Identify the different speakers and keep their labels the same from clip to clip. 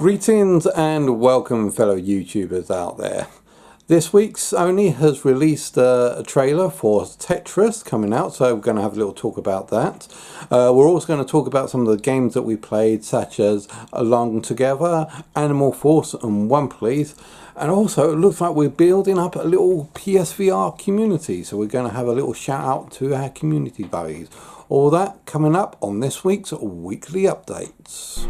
Speaker 1: Greetings and welcome, fellow YouTubers out there. This week Sony has released a trailer for Tetris coming out, so we're going to have a little talk about that. We're also going to talk about some of the games that we played, such as Along Together, Animal Force and One Please. And also it looks like we're building up a little PSVR community, so we're going to have a little shout out to our community buddies. All that coming up on this week's weekly updates.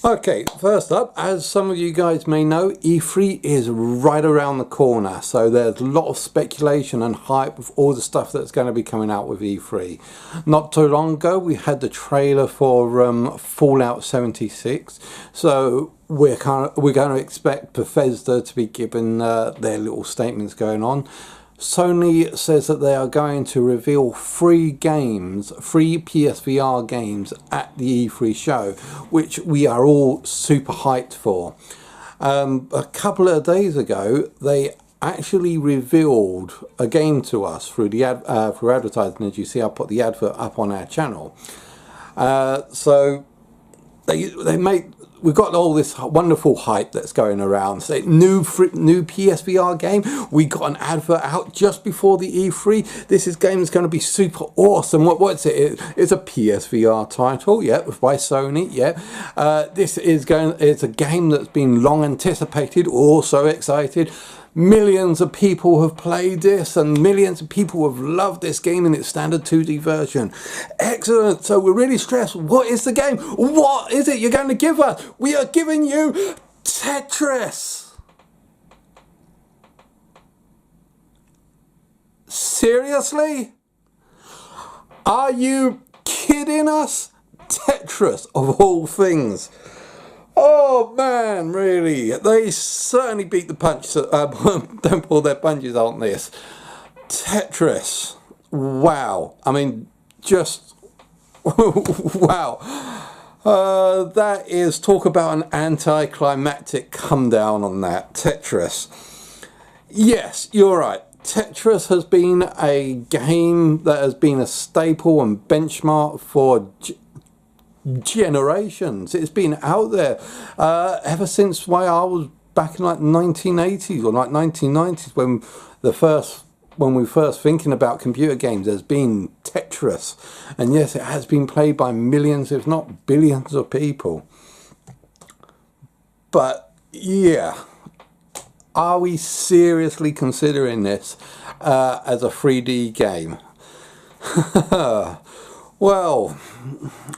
Speaker 1: Okay, first up, as some of you guys may know, E3 is right around the corner, so there's a lot of speculation and hype with all the stuff that's going to be coming out with E3. Not too long ago, we had the trailer for Fallout 76, so we're going to expect Bethesda to be given their little statements going on. Sony says that they are going to reveal free PSVR games at the E3 show, which we are all super hyped for. A couple of days ago, they actually revealed a game to us through the through advertising. As you see, I put the advert up on our channel. So we've got all this wonderful hype that's going around. So new PSVR game. We got an advert out just before the E3. This game is going to be super awesome. What's it? It's a PSVR title, yeah, by Sony, yeah. It's a game that's been long anticipated. All so excited. Millions of people have played this and millions of people have loved this game in its standard 2D version. Excellent. So we're really stressed. What is the game? What is it you're going to give us? We are giving you Tetris. Seriously? Are you kidding us? Tetris, of all things. Oh man, really? They certainly beat the punch. Don't pull their punches on this. Tetris. Wow. I mean, just wow. That is, talk about an anticlimactic come down on that. Tetris. Yes, you're right. Tetris has been a game that has been a staple and benchmark for generations. It's been out there ever since I was back in like 1980s or like 1990s when we were first thinking about computer games. There's been Tetris, and yes, it has been played by millions if not billions of people. But yeah, are we seriously considering this as a 3D game? Well,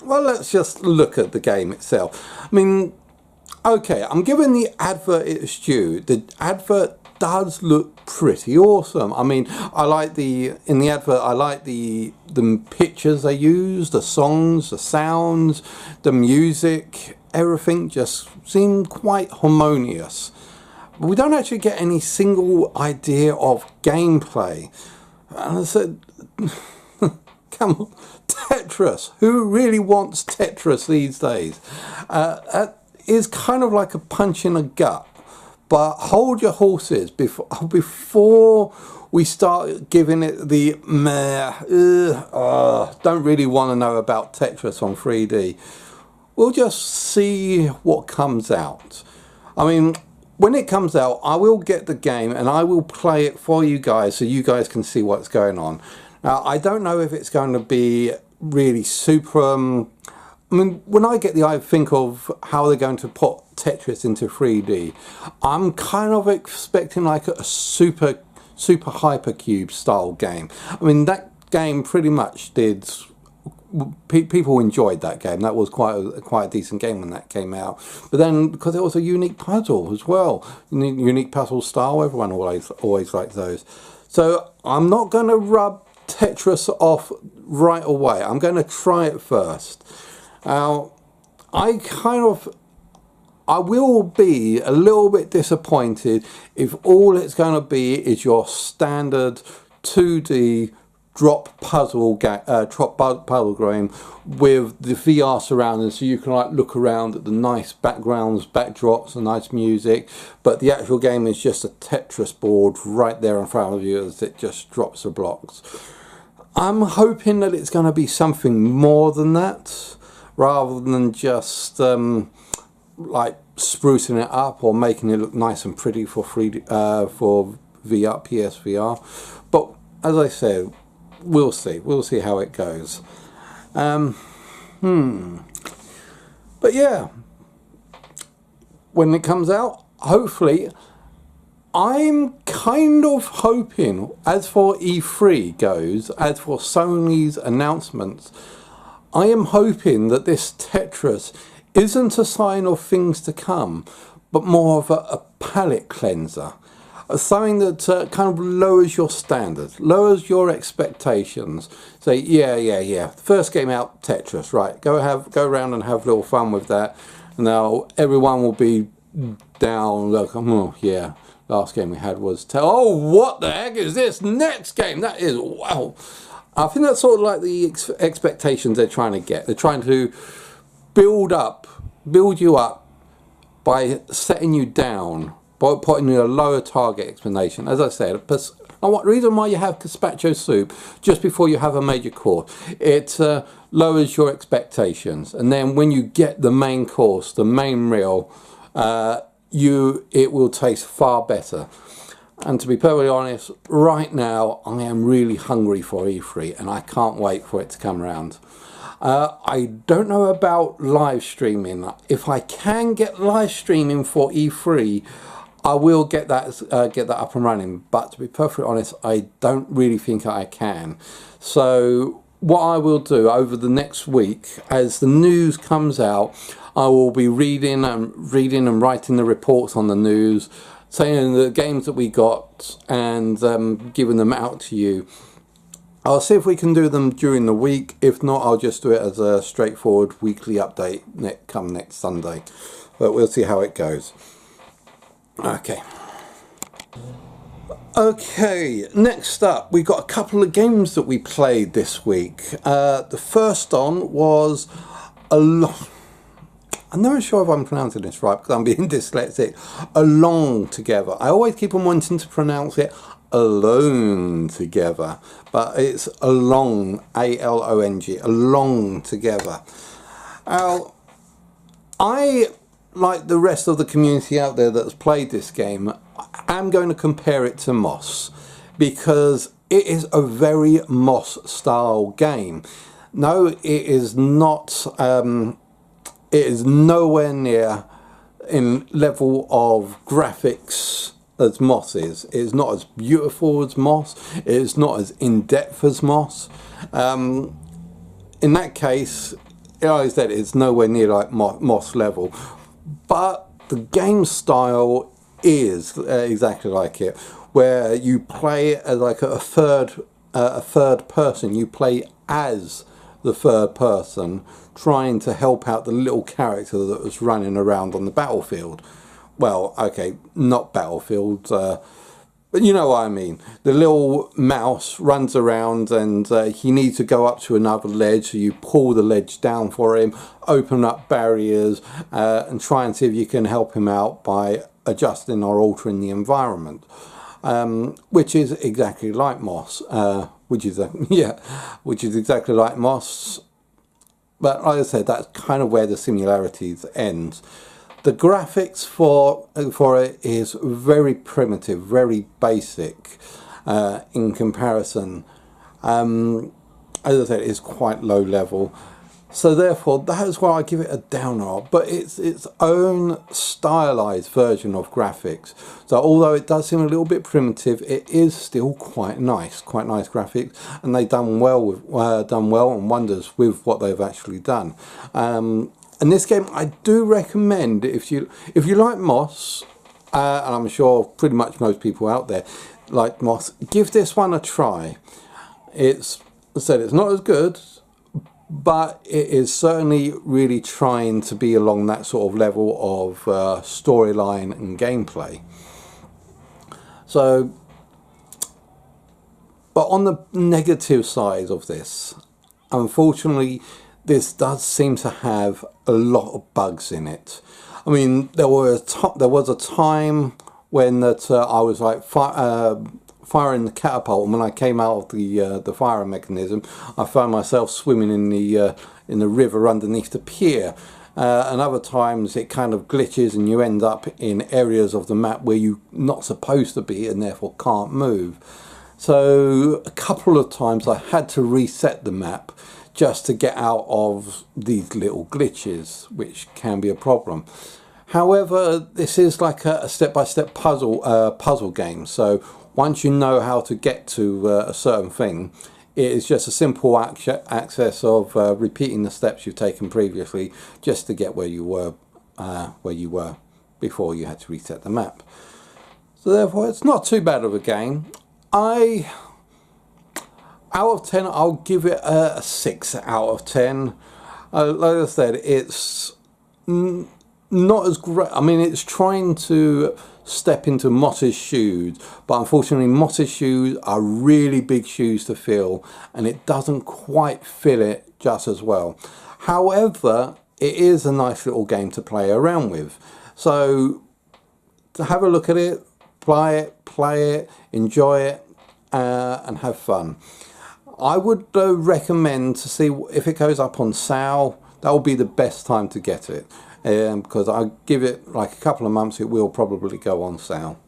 Speaker 1: let's just look at the game itself. I mean, okay, I'm giving the advert its due. The advert does look pretty awesome. I mean, in the advert, I like the pictures they use, the songs, the sounds, the music, everything just seemed quite harmonious. But we don't actually get any single idea of gameplay. And I said, come on. Tetris. Who really wants Tetris these days? That is kind of like a punch in the gut. But hold your horses before we start giving it the don't really want to know about Tetris on 3D. We'll just see what comes out. I mean, when it comes out, I will get the game and I will play it for you guys so you guys can see what's going on. Now, I don't know if it's going to be really super... I mean, when I think of how they're going to put Tetris into 3D, I'm kind of expecting like a super hypercube style game. I mean, that game pretty much did... People enjoyed that game. That was quite a decent game when that came out. But then, because it was a unique puzzle as well, unique puzzle style, everyone always liked those. So I'm not going to rub Tetris off right away. I'm going to try it first. Now, I kind of I will be a little bit disappointed if all it's going to be is your standard 2D drop puzzle game with the VR surrounding, so you can like look around at the nice backgrounds, backdrops and nice music, but the actual game is just a Tetris board right there in front of you as it just drops the blocks. I'm hoping that it's going to be something more than that, rather than just like sprucing it up or making it look nice and pretty for VR, PSVR. But as I said, we'll see how it goes. But yeah, when it comes out, hopefully, I'm kind of hoping, as for E3 goes, as for Sony's announcements, I am hoping that this Tetris isn't a sign of things to come, but more of a palate cleanser. Something that kind of lowers your standards, lowers your expectations. Say, yeah, first game out, Tetris, right? Go around and have a little fun with that. Now everyone will be down. Like, oh yeah, last game we had was oh, what the heck is this next game? That is wow. I think that's sort of like the expectations they're trying to get. They're trying to build you up by setting you down, by putting in a lower target expectation. As I said, the reason why you have gazpacho soup just before you have a major course, it lowers your expectations, and then when you get the main course, the main meal, it will taste far better. And to be perfectly honest, right now I am really hungry for E3, and I can't wait for it to come around. I don't know about live streaming. If I can get live streaming for E3, I will get that up and running, but to be perfectly honest, I don't really think I can. So what I will do over the next week, as the news comes out, I will be reading and writing the reports on the news, saying the games that we got and giving them out to you. I'll see if we can do them during the week. If not, I'll just do it as a straightforward weekly update come next Sunday. But we'll see how it goes. Okay, next up, we got a couple of games that we played this week. The first on was I'm not sure if I'm pronouncing this right because I'm being dyslexic. Along Together. I always keep on wanting to pronounce it Alone Together, but it's Along, A-L-O-N-G, Along Together. Now, I, like the rest of the community out there that's played this game, I'm going to compare it to Moss, because it is a very Moss style game. No, it is not, it is nowhere near in level of graphics as Moss is. It is not as beautiful as Moss. It is not as in-depth as Moss. In that case, like I said, it's nowhere near like Moss level. But the game style is exactly like it, where you play as like a third person. You play as the third person, trying to help out the little character that was running around on the battlefield. Well, okay, not battlefield, but you know what I mean. The little mouse runs around and he needs to go up to another ledge, so you pull the ledge down for him, open up barriers, and try and see if you can help him out by adjusting or altering the environment, which is exactly like Moss, which is exactly like Moss. But like I said, that's kind of where the similarities end. The graphics for it is very primitive, very basic in comparison. As I said, it's quite low level. So therefore, that is why I give it a downer. But it's its own stylized version of graphics. So although it does seem a little bit primitive, it is still quite nice graphics, and they've done well and wonders with what they've actually done. And this game, I do recommend, if you like Moss, and I'm sure pretty much most people out there like Moss, give this one a try. As I said, it's not as good, but it is certainly really trying to be along that sort of level of storyline and gameplay. So, but on the negative side of this, unfortunately, this does seem to have a lot of bugs in it. I mean, there was a time when that I was like firing the catapult, and when I came out of the firing mechanism, I found myself swimming in the river underneath the pier. And other times it kind of glitches and you end up in areas of the map where you're not supposed to be and therefore can't move. So a couple of times I had to reset the map just to get out of these little glitches, which can be a problem. However, this is like a step-by-step puzzle game. So once you know how to get to a certain thing, it is just a simple access of repeating the steps you've taken previously just to get where you were before you had to reset the map. So therefore, it's not too bad of a game. Out of 10, I'll give it a 6 out of 10. Like I said, it's not as great. I mean, it's trying to step into Motta's shoes, but unfortunately Motta's shoes are really big shoes to fill, and it doesn't quite fill it just as well. However, it is a nice little game to play around with. So to have a look at it, play it, enjoy it, and have fun. I would recommend to see if it goes up on sale. That will be the best time to get it. Because I give it like a couple of months, it will probably go on sale.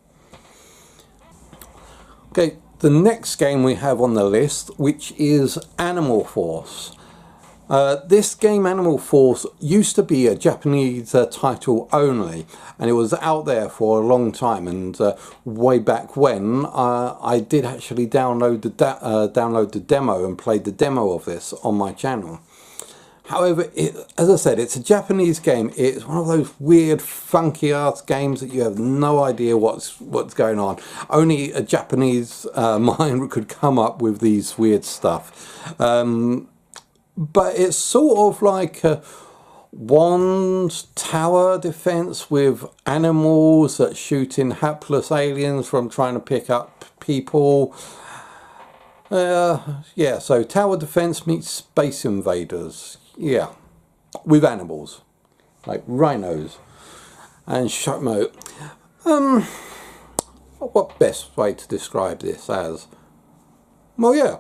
Speaker 1: Okay, the next game we have on the list, which is Animal Force. This game, Animal Force, used to be a Japanese title only, and it was out there for a long time. And way back when, I did actually download the demo and played the demo of this on my channel. However, as I said, it's a Japanese game. It's one of those weird, funky ass games that you have no idea what's going on. Only a Japanese mind could come up with these weird stuff. But it's sort of like a wand tower defense with animals that shoot in hapless aliens from trying to pick up people. Yeah, so tower defense meets Space Invaders. Yeah, with animals like rhinos and sharkmo. What best way to describe this as? Well, yeah,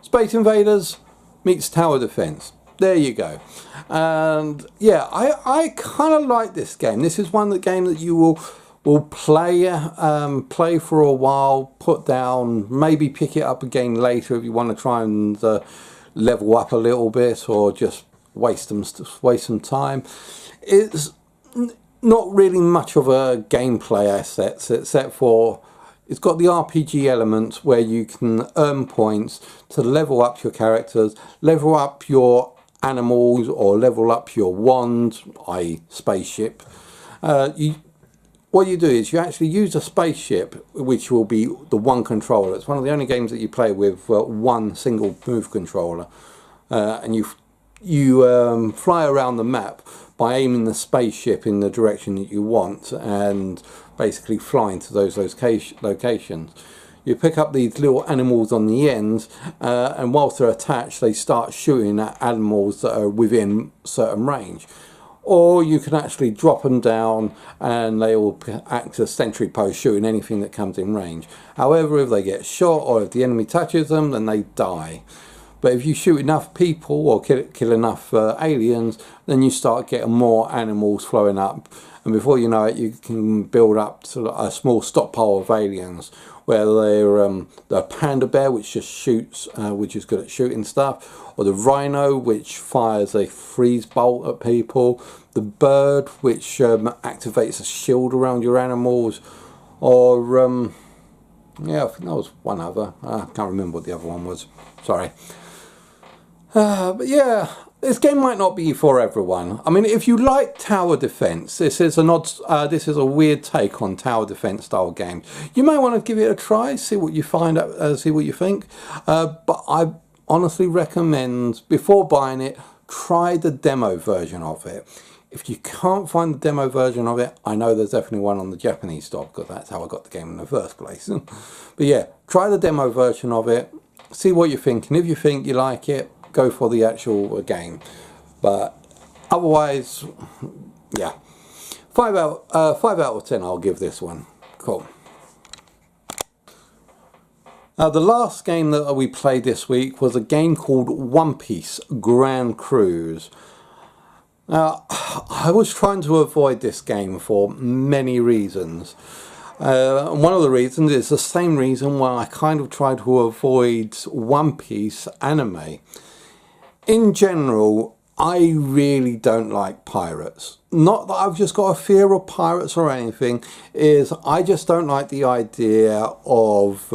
Speaker 1: Space Invaders meets tower defense. There you go. And yeah, I kind of like this game. This is one game that you will play for a while, put down, maybe pick it up again later if you want to try and level up a little bit, or just waste some time. It's not really much of a gameplay asset, except for it's got the RPG element where you can earn points to level up your characters, level up your animals, or level up your wand, i.e. spaceship. What you do is you actually use a spaceship, which will be the one controller. It's one of the only games that you play with one single move controller, and you fly around the map by aiming the spaceship in the direction that you want and basically flying to those locations. You pick up these little animals on the ends, and whilst they're attached, they start shooting at animals that are within certain range. Or you can actually drop them down and they will act as sentry posts, shooting anything that comes in range. However, if they get shot or if the enemy touches them, then they die. But if you shoot enough people or kill enough aliens, then you start getting more animals flowing up. And before you know it, you can build up to a small stockpile of aliens, where they're the panda bear, which just shoots, which is good at shooting stuff, or the rhino, which fires a freeze bolt at people, the bird, which activates a shield around your animals, or yeah, I think that was one other. I can't remember what the other one was. Sorry. But yeah, this game might not be for everyone. I mean, if you like tower defense, this is a weird take on tower defense style games. You may want to give it a try, see what you find out, see what you think. But honestly recommend, before buying it, try the demo version of it. If you can't find the demo version of it, I know there's definitely one on the Japanese store, because that's how I got the game in the first place. But yeah, try the demo version of it, see what you think, and if you think you like it, go for the actual game. But otherwise, yeah, 5 out of 10 I'll give this one. Cool. Now, the last game that we played this week was a game called One Piece Grand Cruise. Now, I was trying to avoid this game for many reasons. One of the reasons is the same reason why I kind of tried to avoid One Piece anime. In general, I really don't like pirates. Not that I've just got a fear of pirates or anything, is I just don't like the idea of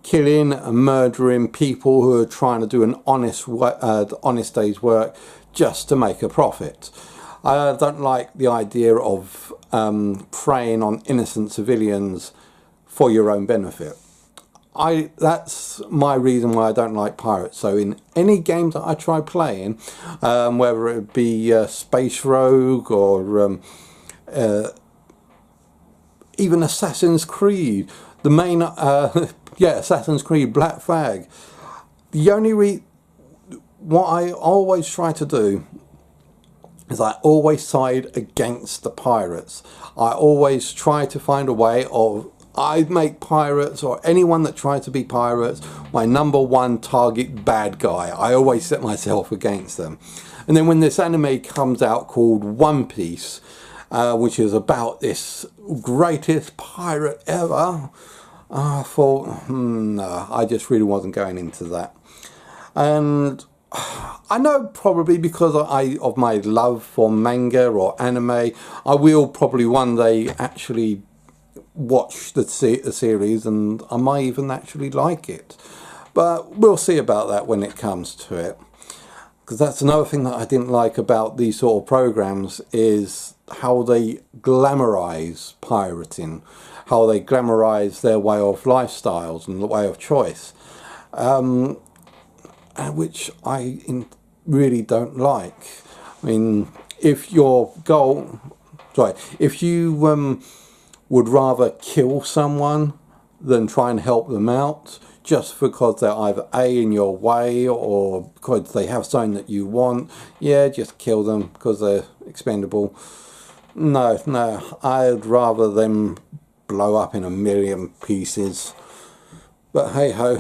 Speaker 1: killing and murdering people who are trying to do an honest day's work just to make a profit. I don't like the idea of preying on innocent civilians for your own benefit. That's my reason why I don't like pirates. So in any games that I try playing, whether it be Space Rogue or even Assassin's Creed, the main yeah, Assassin's Creed Black Flag, the only what I always try to do is I always side against the pirates. I always try to find a way of, I make pirates, or anyone that tries to be pirates, my #1 target bad guy. I always set myself against them. And then when this anime comes out called One Piece, which is about this greatest pirate ever, I thought, no, I just really wasn't going into that. And I know probably because of my love for manga or anime, I will probably one day actually watch the series, and I might even actually like it. But we'll see about that when it comes to it. Because that's another thing that I didn't like about these sort of programs, is how they glamorize pirating, how they glamorize their way of lifestyles and the way of choice, which I really don't like. I mean, if your goal, if you would rather kill someone than try and help them out, just because they're either A, in your way, or because they have something that you want, yeah, just kill them because they're expendable. No, I'd rather them blow up in a million pieces. But hey ho,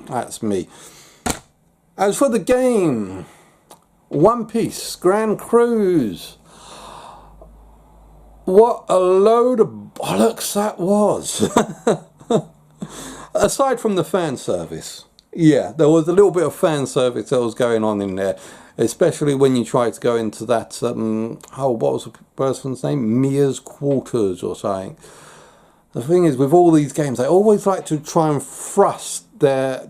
Speaker 1: that's me. As for the game, One Piece Grand Cruise, what a load of bollocks that was. Aside from the fan service, yeah, there was a little bit of fan service that was going on in there, especially when you tried to go into that, what was the person's name? Mia's Quarters or something. The thing is, with all these games, they always like to try and thrust their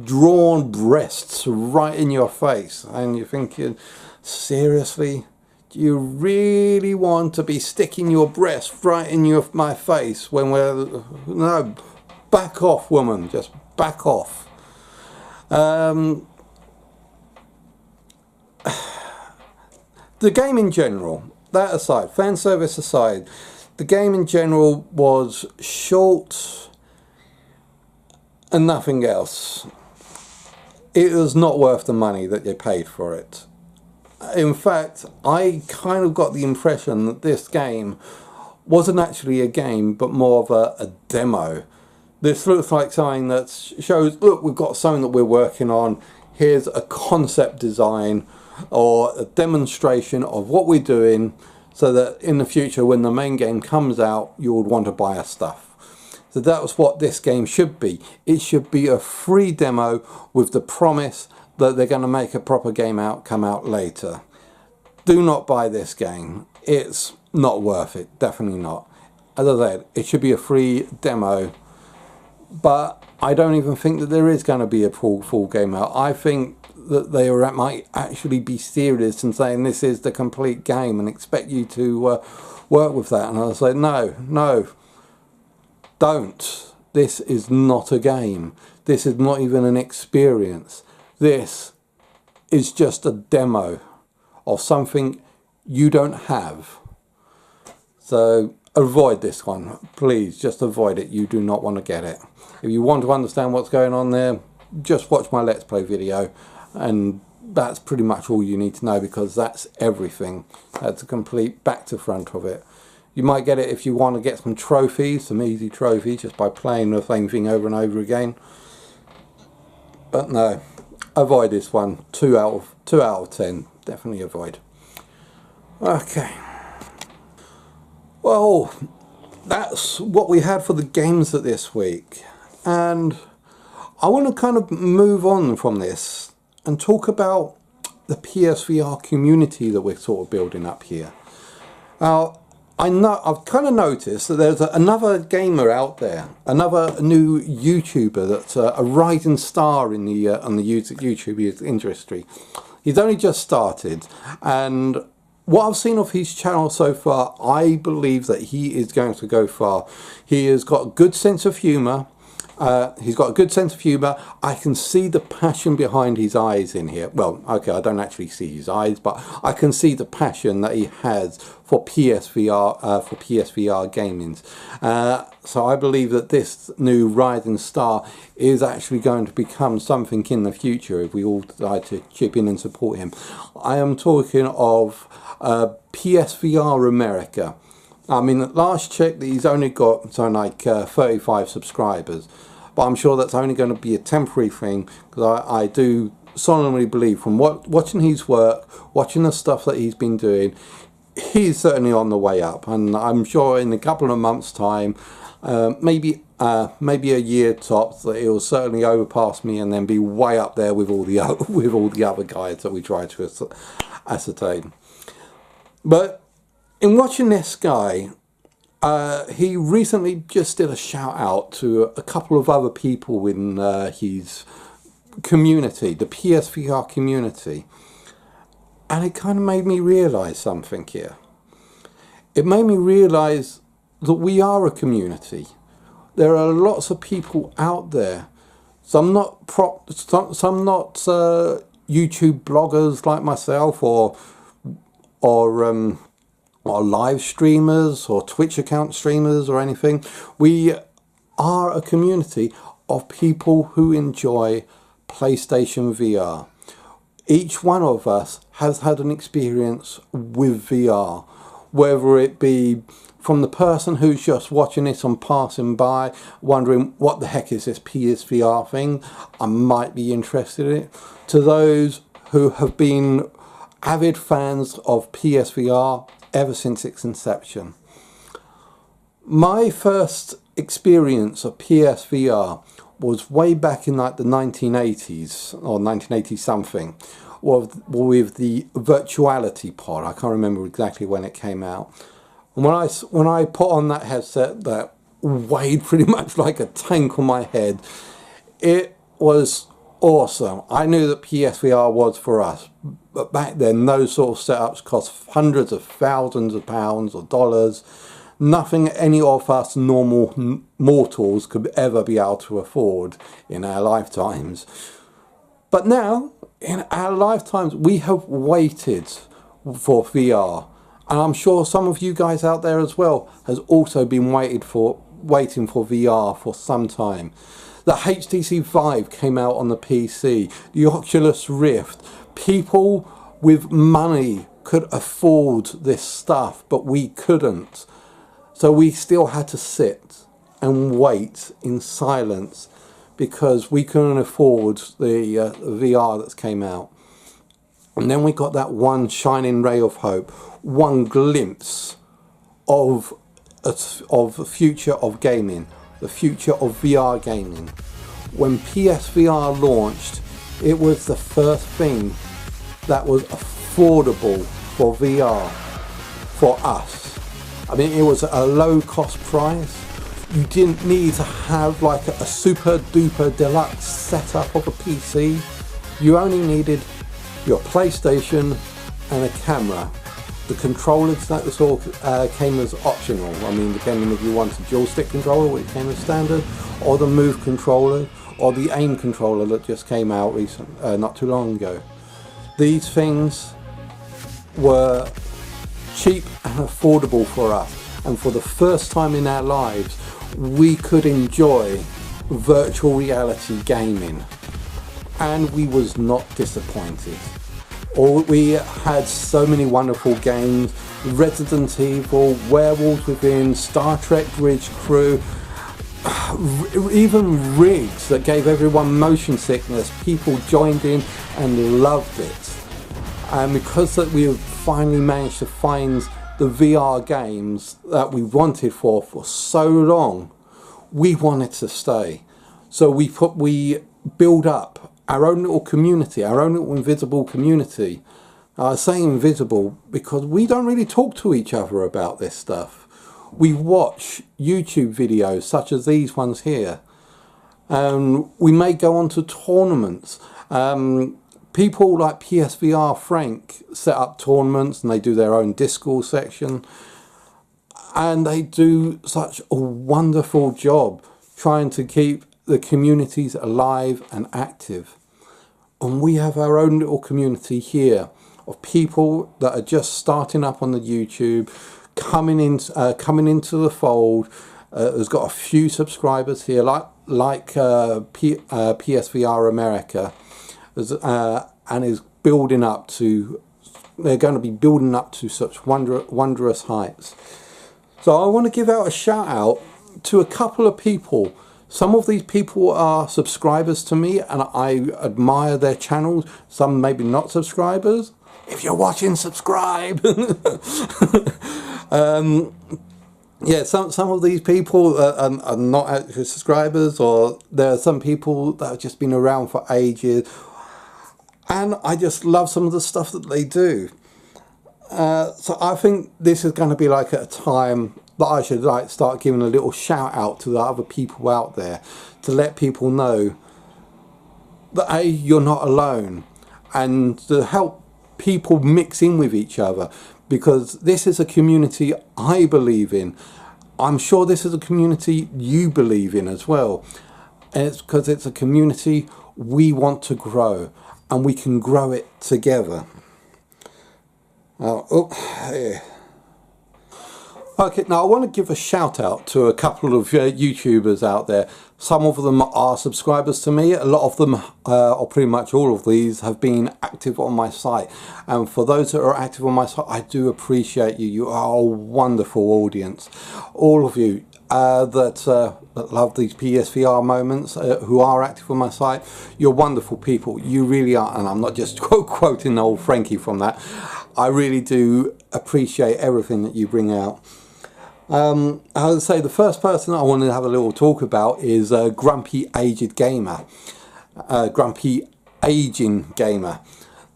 Speaker 1: drawn breasts right in your face, and you're thinking, seriously? Do you really want to be sticking your breast right in my face when we're... No, back off, woman, just back off. The game in general, that aside, fan service aside, the game in general was short and nothing else. It was not worth the money that you paid for it. In fact, I kind of got the impression that this game wasn't actually a game, but more of a demo. This looks like something that shows, look, we've got something that we're working on. Here's a concept design or a demonstration of what we're doing, so that in the future, when the main game comes out, you would want to buy our stuff. So that was what this game should be. It should be a free demo with the promise that they're going to make a proper game come out later. Do not buy this game. It's not worth it. Definitely not. As I said, it should be a free demo. But I don't even think that there is going to be a full game out. I think that they might actually be serious and saying this is the complete game and expect you to work with that. And I was like, no, don't. This is not a game. This is not even an experience. This is just a demo of something you don't have. So avoid this one. Please just avoid it. You do not want to get it. If you want to understand what's going on there, just watch my Let's Play video, and that's pretty much all you need to know, because that's everything. That's a complete back to front of it. You might get it if you want to get some trophies, some easy trophies, just by playing the same thing over and over again. But no, avoid this one. 2 out of 10. Definitely avoid. Okay. Well, that's what we had for the games this week. And I want to kind of move on from this and talk about the PSVR community that we're sort of building up here. Now, I've kind of noticed that there's another gamer out there, another new YouTuber that's a rising star in the on the YouTube industry. He's only just started, and what I've seen of his channel so far, I believe that he is going to go far. He has got a good sense of humour. He's got a good sense of humour. I can see the passion behind his eyes in here. Well, okay, I don't actually see his eyes, but I can see the passion that he has for PSVR gaming. So I believe that this new rising star is actually going to become something in the future if we all decide to chip in and support him. I am talking of PSVR America. I mean, at last check, he's only got something like 35 subscribers. But I'm sure that's only going to be a temporary thing, because I do solemnly believe, from watching his work, watching the stuff that he's been doing, he's certainly on the way up. And I'm sure in a couple of months' time, maybe a year tops, that he'll certainly overpass me and then be way up there with all the other guys that we try to ascertain. But in watching this guy, he recently just did a shout out to a couple of other people in his community, the PSVR community, and it kind of made me realise something here. It made me realise that we are a community. There are lots of people out there. Some not YouTube bloggers like myself, or live streamers or Twitch account streamers or anything. We are a community of people who enjoy PlayStation VR. Each one of us has had an experience with VR, whether it be from the person who's just watching it on passing by, wondering what the heck is this PSVR thing, I might be interested in it, to those who have been avid fans of PSVR ever since its inception. My first experience of PSVR was way back in like the 1980s or 1980 something, with the Virtuality Pod. I can't remember exactly when it came out. And when I put on that headset that weighed pretty much like a tank on my head, it was awesome. I knew that PSVR was for us, but back then those sort of setups cost hundreds of thousands of pounds or dollars. Nothing any of us normal mortals could ever be able to afford in our lifetimes. But now, in our lifetimes, we have waited for VR, and I'm sure some of you guys out there as well has also been waiting for VR for some time. The HTC Vive came out on the PC, the Oculus Rift. People with money could afford this stuff, but we couldn't. So we still had to sit and wait in silence because we couldn't afford the VR that came out. And then we got that one shining ray of hope, one glimpse of the future of gaming, the future of VR gaming. When PSVR launched, it was the first thing that was affordable for VR for us. I mean, it was a low cost price. You didn't need to have like a super duper deluxe setup of a PC. You only needed your PlayStation and a camera. The controllers that sort of came as optional. I mean, depending if you want a dual stick controller, which came as standard, or the move controller, or the aim controller that just came out not too long ago. These things were cheap and affordable for us, and for the first time in our lives we could enjoy virtual reality gaming, and we was not disappointed. We had so many wonderful games: Resident Evil, Werewolves Within, Star Trek Bridge Crew, even rigs that gave everyone motion sickness. People joined in and loved it. And because that we have finally managed to find the VR games that we wanted for so long, we wanted to stay. So we build up our own little community, our own little invisible community. I say invisible because we don't really talk to each other about this stuff. We watch YouTube videos such as these ones here. We may go on to tournaments. People like PSVR Frank set up tournaments, and they do their own Discord section. And they do such a wonderful job trying to keep the communities alive and active. And we have our own little community here of people that are just starting up on the YouTube, coming into the fold. Has got a few subscribers here, like PSVR America, and is building up to. They're going to be building up to such wondrous heights. So I want to give out a shout out to a couple of people. Some of these people are subscribers to me, and I admire their channels. Some maybe not subscribers. If you're watching, subscribe. Yeah, some of these people are not actually subscribers, or there are some people that have just been around for ages, and I just love some of the stuff that they do. So I think this is going to be like at a time that I should start giving a little shout out to the other people out there, to let people know that you're not alone, and to help people mix in with each other, because this is a community I believe in. I'm sure this is a community you believe in as well, and it's because it's a community we want to grow, and we can grow it together. Okay, now I want to give a shout out to a couple of YouTubers out there. Some of them are subscribers to me. A lot of them, or pretty much all of these, have been active on my site. And for those that are active on my site, I do appreciate you. You are a wonderful audience. All of you that love these PSVR moments, who are active on my site, you're wonderful people. You really are. And I'm not just quoting old Frankie from that. I really do appreciate everything that you bring out. I would say the first person I want to have a little talk about is Grumpy Aged Gamer. Grumpy Aging Gamer.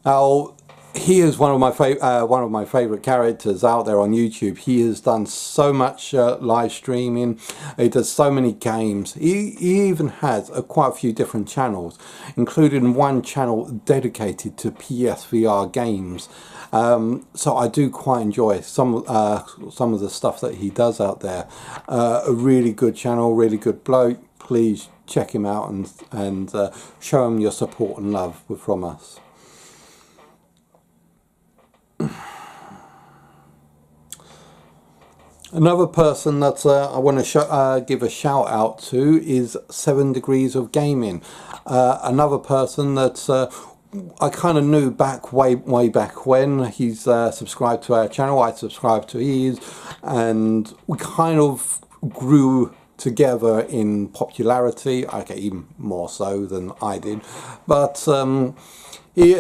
Speaker 1: Now, he is one of my favorite characters out there on YouTube. He has done so much live streaming. He does so many games. He even has quite a few different channels, including one channel dedicated to PSVR games. So I do quite enjoy some of the stuff that he does out there. A really good channel, really good bloke. Please check him out and show him your support and love from us. Another person that I want to give a shout out to is 7 Degrees of Gaming. Another person that I kind of knew way back when. He's subscribed to our channel, I subscribed to his, and we kind of grew together in popularity. Okay, even more so than I did, but he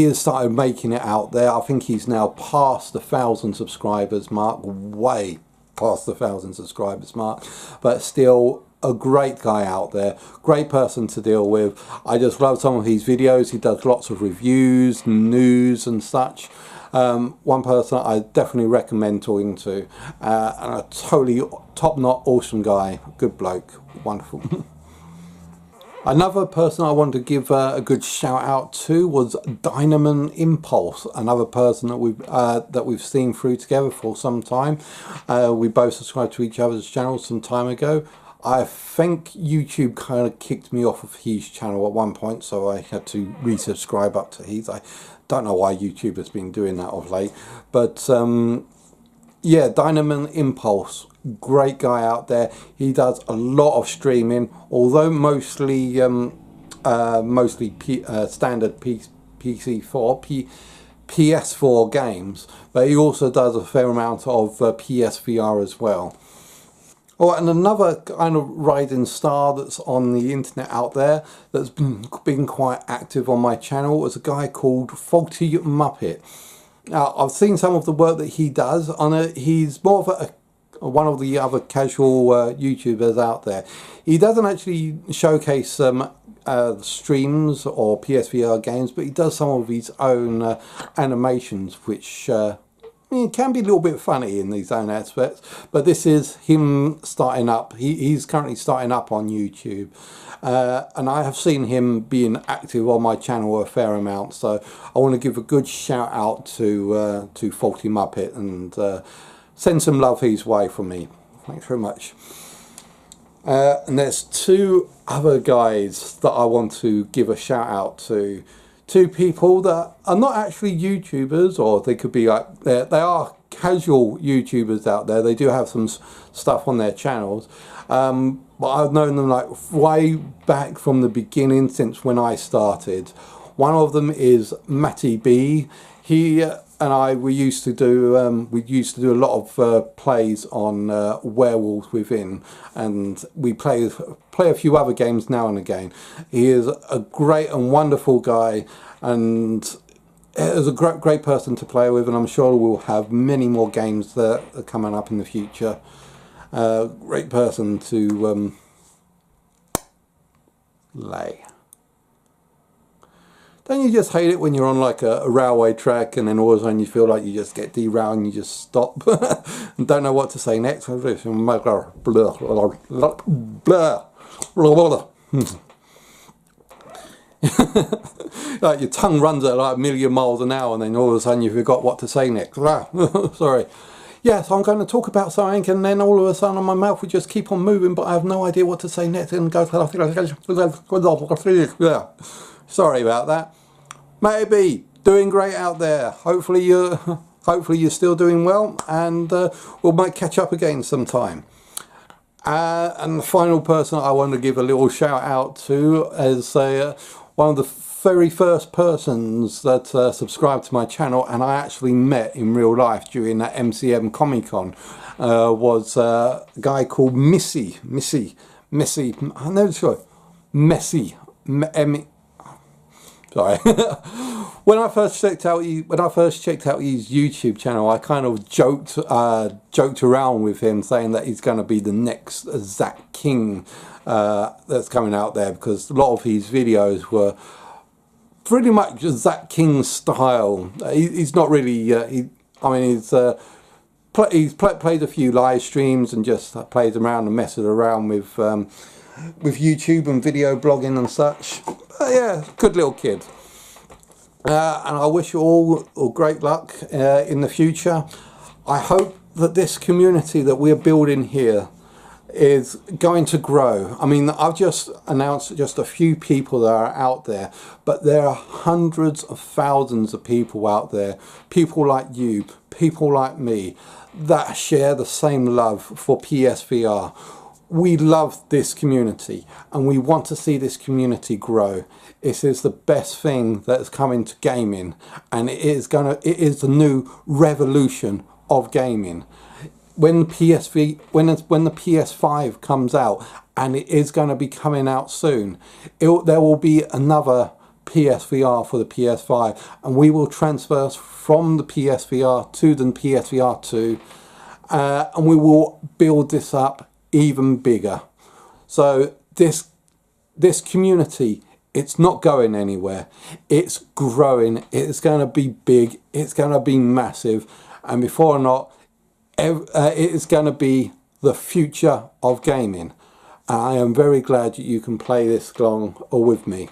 Speaker 1: has started making it out there. I think he's now past the 1,000 subscribers mark, way past the 1,000 subscribers mark, but still a great guy out there, great person to deal with. I just love some of his videos. He does lots of reviews, news and such. One person I definitely recommend talking to, and a totally top-notch awesome guy, good bloke, wonderful. Another person I want to give a good shout out to was Dynamon Impulse, another person that we've seen through together for some time. We both subscribed to each other's channels some time ago. I think YouTube kind of kicked me off of his channel at one point, so I had to resubscribe up to his. I don't know why YouTube has been doing that of late, but yeah, Dynamon Impulse, great guy out there. He does a lot of streaming, although mostly standard PS4 games, but he also does a fair amount of PSVR as well. Oh, and another kind of rising star that's on the internet out there that's been quite active on my channel is a guy called Faulty Muppet. Now, I've seen some of the work that he does on it. He's more of one of the other casual YouTubers out there. He doesn't actually showcase streams or PSVR games, but he does some of his own animations, which it can be a little bit funny in these own aspects. But this is him starting up. He's currently starting up on YouTube. And I have seen him being active on my channel a fair amount, so I want to give a good shout out to Faulty Muppet and send some love his way from me. Thanks very much. And there's two other guys that I want to give a shout out to. Two people that are not actually YouTubers, or they could be like, they are casual YouTubers out there. They do have some stuff on their channels. But I've known them like way back from the beginning, since when I started. One of them is Matty B. He and I, we used to do a lot of plays on Werewolves Within, and we play a few other games now and again. He is a great and wonderful guy, and is a great person to play with, and I'm sure we'll have many more games that are coming up in the future. Great person to lay. Don't you just hate it when you're on like a railway track and then all of a sudden you feel like you just get derailed and you just stop and don't know what to say next? Like your tongue runs at like a million miles an hour, and then all of a sudden you forgot what to say next. Sorry. Yes, I'm going to talk about something, and then all of a sudden my mouth would just keep on moving, but I have no idea what to say next, and go. Yeah. Sorry about that. Maybe doing great out there. Hopefully you're still doing well, and we might catch up again sometime. And the final person I want to give a little shout out to is one of the very first persons that subscribed to my channel, and I actually met in real life during that MCM Comic Con, was a guy called Missy. I'm never sure. Sorry. When I first checked out his YouTube channel, I kind of joked around with him, saying that he's going to be the next Zach King that's coming out there, because a lot of his videos were pretty much Zach King style. He's not really. He's played a few live streams and just plays around and messes around with YouTube and video blogging and such. But yeah, good little kid. And I wish you all great luck in the future. I hope that this community that we're building here is going to grow. I mean, I've just announced just a few people that are out there, but there are hundreds of thousands of people out there, people like you, people like me, that share the same love for PSVR. We love this community, and we want to see this community grow. This is the best thing that's coming to gaming, and it is the new revolution of gaming. When the PS5 comes out, and it is going to be coming out soon, there will be another PSVR for the PS5, and we will transfer from the PSVR to the PSVR 2, and we will build this up even bigger. So this community, it's not going anywhere. It's growing. It's going to be big. It's going to be massive, and before or not, it is going to be the future of gaming. I am very glad that you can play this along with me,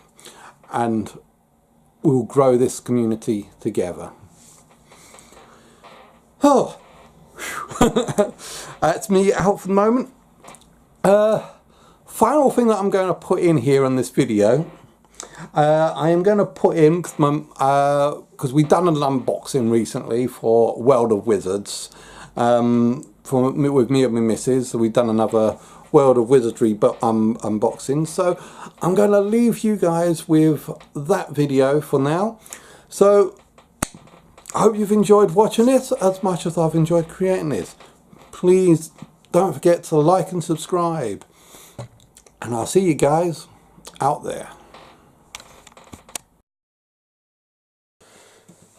Speaker 1: and we'll grow this community together. Oh, that's me out for the moment. Final thing that I'm going to put in here on this video, I am going to put in, because we've done an unboxing recently for World of Wizards, with me and my missus. So we've done another World of Wizardry unboxing, so I'm going to leave you guys with that video for now. So I hope you've enjoyed watching it as much as I've enjoyed creating this. Please don't forget to like and subscribe, and I'll see you guys out there.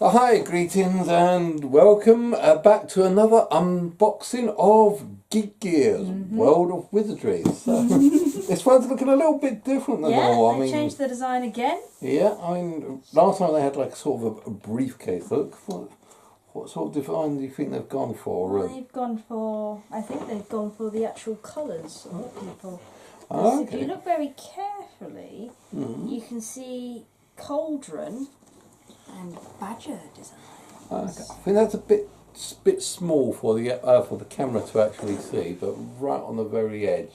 Speaker 1: Hi, greetings and welcome back to another unboxing of Geek Gear's World of Wizardry. So this one's looking a little bit different than normal.
Speaker 2: They changed the design again.
Speaker 1: Yeah, I mean, last time they had like sort of a briefcase look. What sort of design do you think they've gone for?
Speaker 2: They've gone for, I think they've gone for the actual colours of the people.
Speaker 1: Oh,
Speaker 2: if you look very carefully, you can see Cauldron and Badger designs.
Speaker 1: Okay. I think that's a bit small for the camera to actually see, but right on the very edge,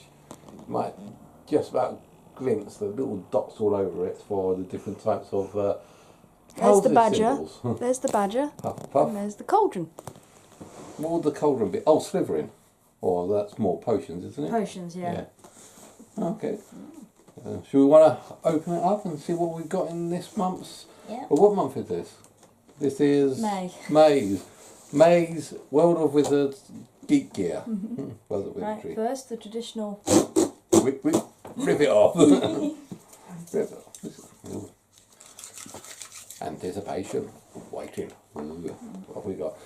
Speaker 1: you might just about glimpse the little dots all over it for the different types of
Speaker 2: there's the Badger.
Speaker 1: Symbols.
Speaker 2: There's the Badger.
Speaker 1: Puff, puff.
Speaker 2: And there's the Cauldron.
Speaker 1: What would the Cauldron be? Oh, Slytherin. Or that's more potions, isn't it?
Speaker 2: Potions, yeah.
Speaker 1: Okay. Should we want to open it up and see what we've got in this month's?
Speaker 2: Yeah.
Speaker 1: Well, what month is this? This is
Speaker 2: May.
Speaker 1: May's World of Wizards Geek Gear. World of
Speaker 2: Right,
Speaker 1: Wizardry.
Speaker 2: first the traditional.
Speaker 1: Rip it off. Rip it off. Anticipation. Waiting. What have we got?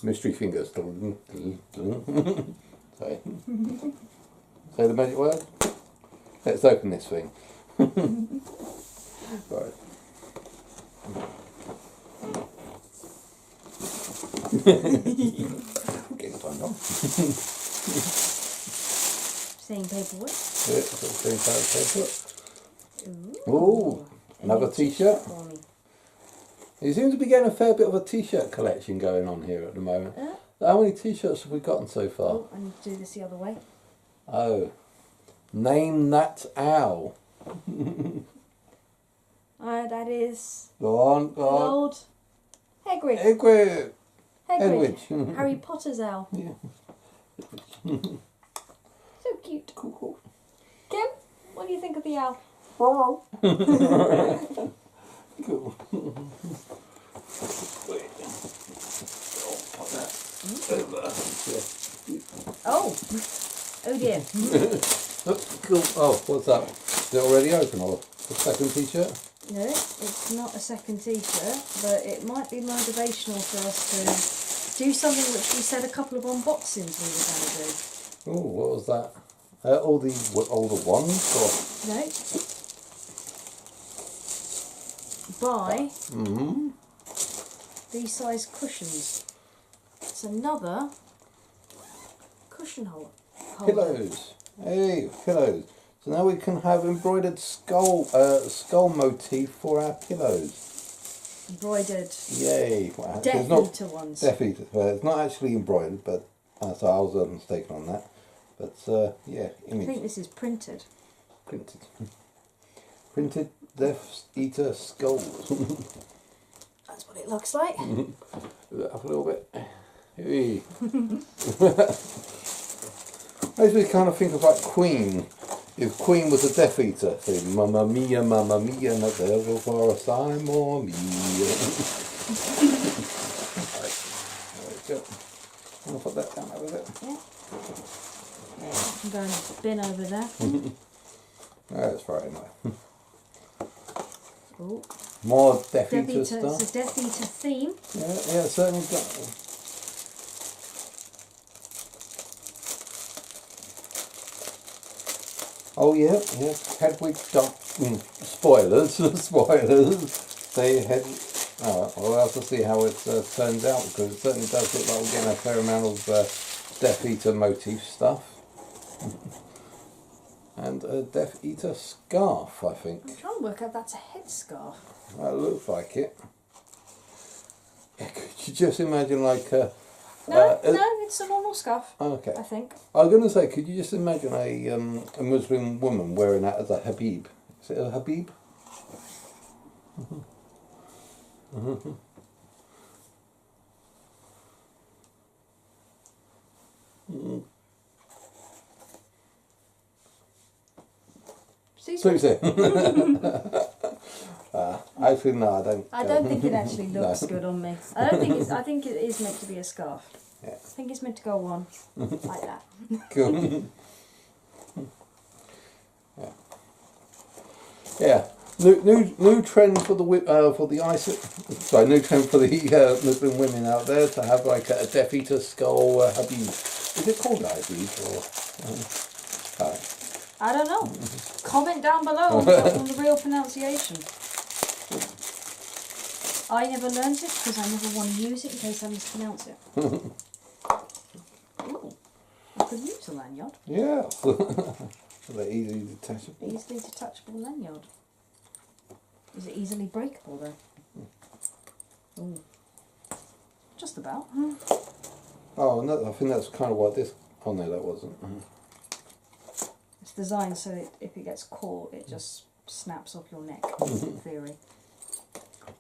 Speaker 1: Mystery fingers. Say the magic word. Let's open this thing. Right. Getting time on.
Speaker 2: Same paperwork.
Speaker 1: Yeah, same paper. Ooh, another t-shirt. You seem to be getting a fair bit of a t-shirt collection going on here at the moment. How many t-shirts have we gotten so far?
Speaker 2: Oh, I need to do this the other way.
Speaker 1: Oh, name that owl.
Speaker 2: That is
Speaker 1: Go on, go on.
Speaker 2: Lord Hagrid.
Speaker 1: Hagrid.
Speaker 2: Hagrid. Harry Potter's owl.
Speaker 1: Yeah.
Speaker 2: So cute.
Speaker 1: Cool.
Speaker 2: Kim, what do you think of the owl?
Speaker 1: Cool. Wait. Oh, put that over.
Speaker 2: Oh. Oh dear.
Speaker 1: Cool. Oh, what's that? Is it already open, or the second t-shirt?
Speaker 2: No, it's not a second t-shirt, but it might be motivational for us to do something which we said a couple of unboxings we were going to do.
Speaker 1: Oh, what was that? All the older ones? Or?
Speaker 2: No. Buy these size cushions. It's another cushion holder.
Speaker 1: Pillows. Hey, pillows. So now we can have embroidered skull motif for our pillows.
Speaker 2: Embroidered.
Speaker 1: Yay! Wow.
Speaker 2: Death Eater ones.
Speaker 1: Death Eater. It's not actually embroidered, but so I was mistaken on that. But yeah, image.
Speaker 2: I think this is printed.
Speaker 1: Printed. Printed Death Eater skulls.
Speaker 2: That's what it looks like.
Speaker 1: Up a little bit. Hey. Makes me kind of think of like Queen. If Queen was a Death Eater, say Mamma Mia, not the devil for a sign more me. Right, there we go. I'm gonna put that down over there.
Speaker 2: Yeah. I'm going to bin over there.
Speaker 1: That's right, nice.
Speaker 2: Oh.
Speaker 1: More Death
Speaker 2: Death
Speaker 1: Eater
Speaker 2: Eater.
Speaker 1: stuff.
Speaker 2: It's a Death Eater theme.
Speaker 1: Yeah, certainly got. Oh yeah. Hedwig duck. Spoilers. Spoilers. They had. Oh, we'll have to see how it turns out, because it certainly does look like we're getting a fair amount of Death Eater motif stuff. And a Death Eater scarf, I think.
Speaker 2: I'm trying to work out that's a headscarf.
Speaker 1: That looks like it. Yeah, could you just imagine like a...
Speaker 2: No, it's a normal scarf.
Speaker 1: Okay.
Speaker 2: I think.
Speaker 1: I was going to say, could you just imagine a Muslim woman wearing that as a habib? Is it a habib? Susie. Actually, no, I don't.
Speaker 2: I don't think it actually looks good on me. I don't think it's. I think it is meant to be a scarf.
Speaker 1: Yeah.
Speaker 2: I think it's meant to go on like that.
Speaker 1: Cool. Yeah. Yeah. New trend for the new trend for the Muslim women out there to have like a Death Eater skull habib. Is it called a habib or?
Speaker 2: I don't know. Comment down below on the real pronunciation. I never learned it because I never want to use it in case I mispronounce it. Ooh, I could use a lanyard.
Speaker 1: Yeah. They're easily detachable.
Speaker 2: Easily detachable lanyard. Is it easily breakable though? Ooh. Just about.
Speaker 1: Oh, no, I think that's kind of what this. Oh no, that wasn't.
Speaker 2: It's designed so if it gets caught, it just snaps off your neck. In theory.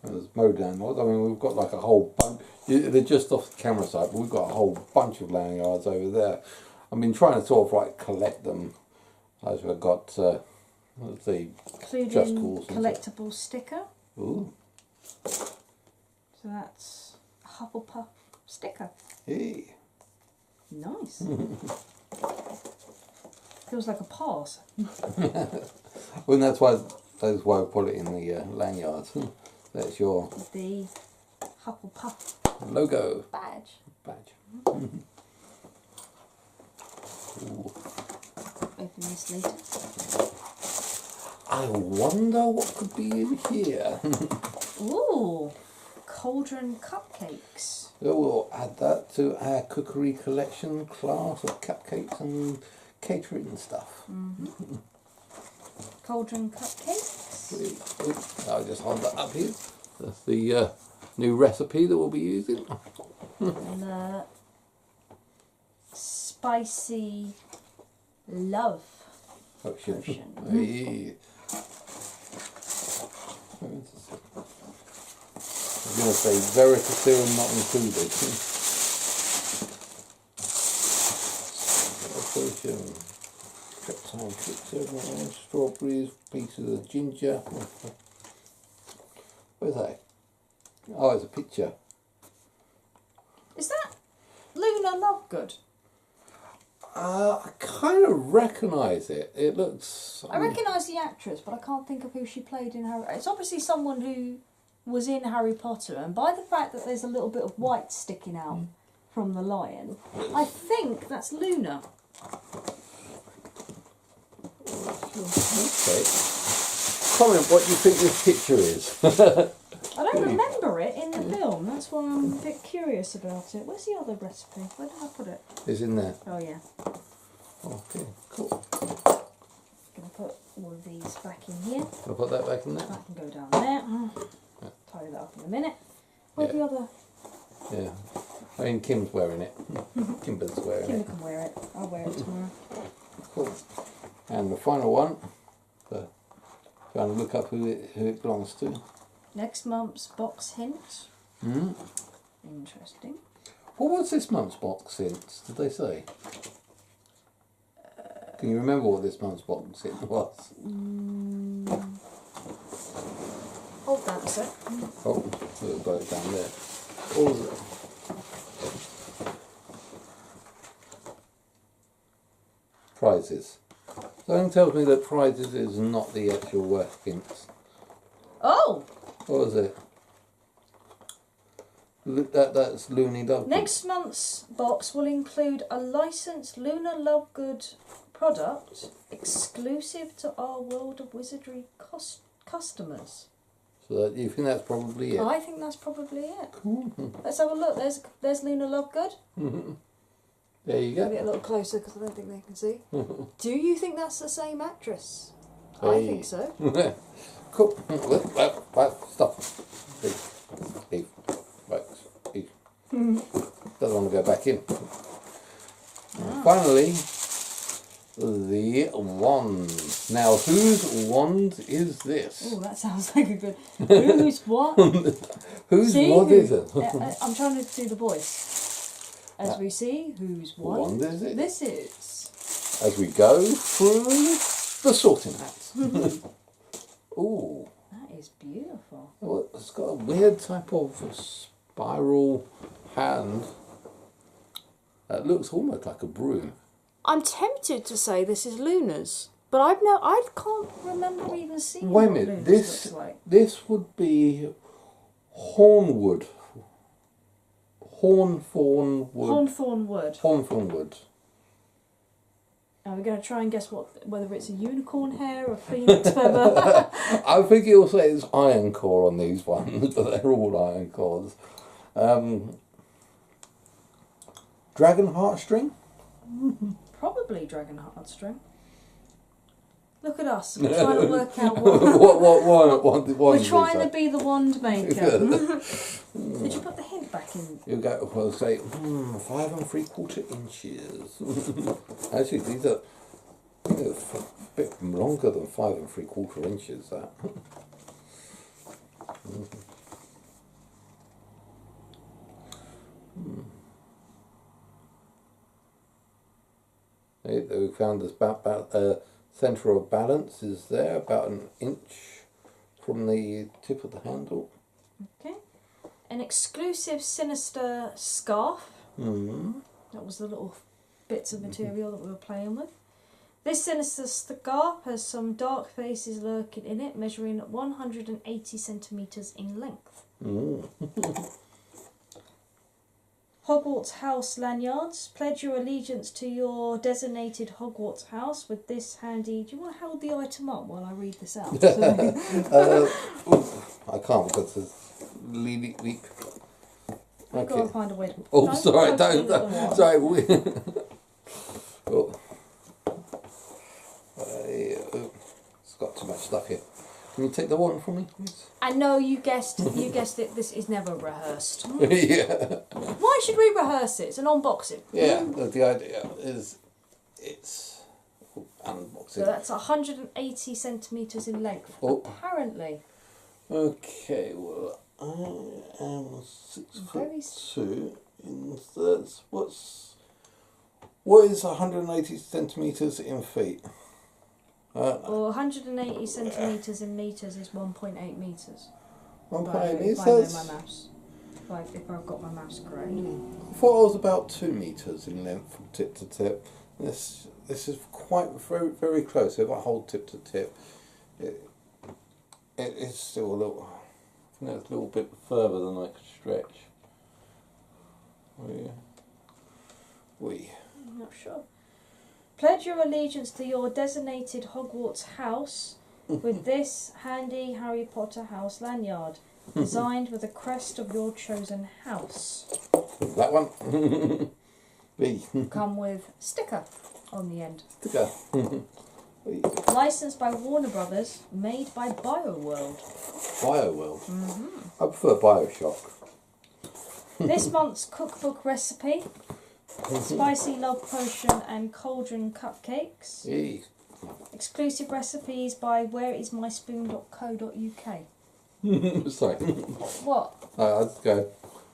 Speaker 1: And there's mode lanyards. I mean, we've got like a whole bunch. They're just off the camera side, but we've got a whole bunch of lanyards over there. I've been trying to sort of like collect them. As we've got, let's see,
Speaker 2: including
Speaker 1: Just Cause
Speaker 2: collectible sticker.
Speaker 1: Ooh.
Speaker 2: So that's a Hufflepuff sticker.
Speaker 1: Hey.
Speaker 2: Nice. Feels like a pass.
Speaker 1: Well, that's why I put it in the lanyard. That's your
Speaker 2: The Hufflepuff
Speaker 1: logo
Speaker 2: badge.
Speaker 1: Ooh.
Speaker 2: Open this later.
Speaker 1: I wonder what could be in here.
Speaker 2: Ooh, cauldron cupcakes.
Speaker 1: We'll add that to our cookery collection class of cupcakes and catering stuff.
Speaker 2: Cauldron cupcakes.
Speaker 1: I'll just hold that up here. That's the new recipe that we'll be using.
Speaker 2: And the spicy love
Speaker 1: Potion.
Speaker 2: potion.
Speaker 1: Hey. I was going to say Veritaserum not included. Potion. Some strawberries, pieces of ginger. Where's that? Oh, it's a picture.
Speaker 2: Is that Luna Lovegood?
Speaker 1: I kind of recognise it. It looks...
Speaker 2: I recognise the actress, but I can't think of who she played in Harry. It's obviously someone who was in Harry Potter, and by the fact that there's a little bit of white sticking out from the lion, I think that's Luna.
Speaker 1: Okay. Comment what you think this picture is.
Speaker 2: I don't remember it in the film, that's why I'm a bit curious about it. Where's the other recipe? Where did I put it?
Speaker 1: It's in there.
Speaker 2: Oh yeah.
Speaker 1: Okay, cool.
Speaker 2: Gonna put all of these back in here.
Speaker 1: I'll put that back in there.
Speaker 2: That can go down there. Tidy that up in a minute. Where's the other?
Speaker 1: Yeah. I mean, Kim's wearing it. Kimber's wearing
Speaker 2: Kim
Speaker 1: it.
Speaker 2: can wear it. I'll wear it tomorrow.
Speaker 1: Cool. And the final one, trying to look up who it belongs to.
Speaker 2: Next month's box hint.
Speaker 1: Mm.
Speaker 2: Interesting.
Speaker 1: What was this month's box hint? Did they say? Can you remember what this month's box hint was?
Speaker 2: Hold that a sec.
Speaker 1: Oh, we've got it down there. What was it? Prizes. Something tells me that prizes is not the actual hints.
Speaker 2: Oh!
Speaker 1: What was it? That's Looney Lovegood.
Speaker 2: Next month's box will include a licensed Luna Lovegood product exclusive to our World of Wizardry customers.
Speaker 1: So you think that's probably it?
Speaker 2: I think that's probably it.
Speaker 1: Cool.
Speaker 2: Let's have a look. There's Luna Lovegood.
Speaker 1: There you
Speaker 2: Get
Speaker 1: go.
Speaker 2: a little closer because I don't think they can see. Do you think that's the same actress? I
Speaker 1: Hey.
Speaker 2: think so.
Speaker 1: Cool. Stop. Leave. Right. Leave. Doesn't want to go back in. And finally, the wand. Now, whose wand is this?
Speaker 2: Oh, that sounds like a good. Who's what?
Speaker 1: Whose
Speaker 2: See
Speaker 1: wand
Speaker 2: who-
Speaker 1: is it?
Speaker 2: I'm trying to do the voice. As we see, whose wand
Speaker 1: Wand is it?
Speaker 2: this is.
Speaker 1: As we go through the sorting hat. Ooh.
Speaker 2: That is beautiful.
Speaker 1: Well, it's got a weird type of spiral hand. It looks almost like a broom.
Speaker 2: I'm tempted to say this is Luna's, but I can't remember even seeing
Speaker 1: Wait a
Speaker 2: what
Speaker 1: minute,
Speaker 2: Luna's
Speaker 1: this
Speaker 2: looks like.
Speaker 1: this would be hornwood. Hornthorn wood.
Speaker 2: Hawthorne wood.
Speaker 1: Hornthorn wood.
Speaker 2: Are we going to try and guess whether it's a unicorn hair or a phoenix feather?
Speaker 1: I think you'll say it's iron core on these ones, but they're all iron cores. Dragon heartstring?
Speaker 2: Probably dragon heartstring. Look at us, we're trying to work out what...
Speaker 1: What
Speaker 2: we're trying to be the wand maker. Did you put the hint back in?
Speaker 1: You go, well, say, 5 3/4 inches. Actually, these are a bit longer than 5 3/4 inches, that. We found this centre of balance is there, about an inch from the tip of the handle.
Speaker 2: Okay. An exclusive sinister scarf.
Speaker 1: Mm.
Speaker 2: That was the little bits of material that we were playing with. This sinister scarf has some dark faces lurking in it, measuring 180 centimetres in length.
Speaker 1: Mm.
Speaker 2: Hogwarts House lanyards. Pledge your allegiance to your designated Hogwarts house with this handy... Do you want to hold the item up while I read this out?
Speaker 1: I can't because it's leap.
Speaker 2: I've got to find a way to...
Speaker 1: Oh, sorry, don't. Sorry. Oh. It's got too much stuff here. Can you take the one from me, please?
Speaker 2: I know you guessed it. This is never rehearsed.
Speaker 1: Yeah.
Speaker 2: Why should we rehearse it? It's an unboxing.
Speaker 1: Yeah, the idea is it's unboxing.
Speaker 2: So that's 180 centimetres in length,
Speaker 1: Oh.
Speaker 2: apparently.
Speaker 1: Okay, well, I am 6'2" in thirds. What is 180 centimetres in feet?
Speaker 2: Well, 180 centimetres in metres is 1.8 metres.
Speaker 1: 1.8
Speaker 2: If I know
Speaker 1: metres?
Speaker 2: my maths. If I've got my maths correct.
Speaker 1: I thought it was about 2 metres in length from tip to tip. This is quite very, very close. If I hold tip to tip, it is still a little. I think it's a little bit further than I could stretch.
Speaker 2: I'm not sure. Pledge your allegiance to your designated Hogwarts house with this handy Harry Potter house lanyard, designed with a crest of your chosen house.
Speaker 1: That one.
Speaker 2: Come with sticker on the end.
Speaker 1: Sticker.
Speaker 2: Licensed by Warner Brothers, made by BioWorld.
Speaker 1: BioWorld. I prefer Bioshock.
Speaker 2: This month's cookbook recipe: spicy love potion and cauldron cupcakes.
Speaker 1: Eee.
Speaker 2: Exclusive recipes by whereismyspoon.co.uk.
Speaker 1: Sorry.
Speaker 2: What?
Speaker 1: I'll just go.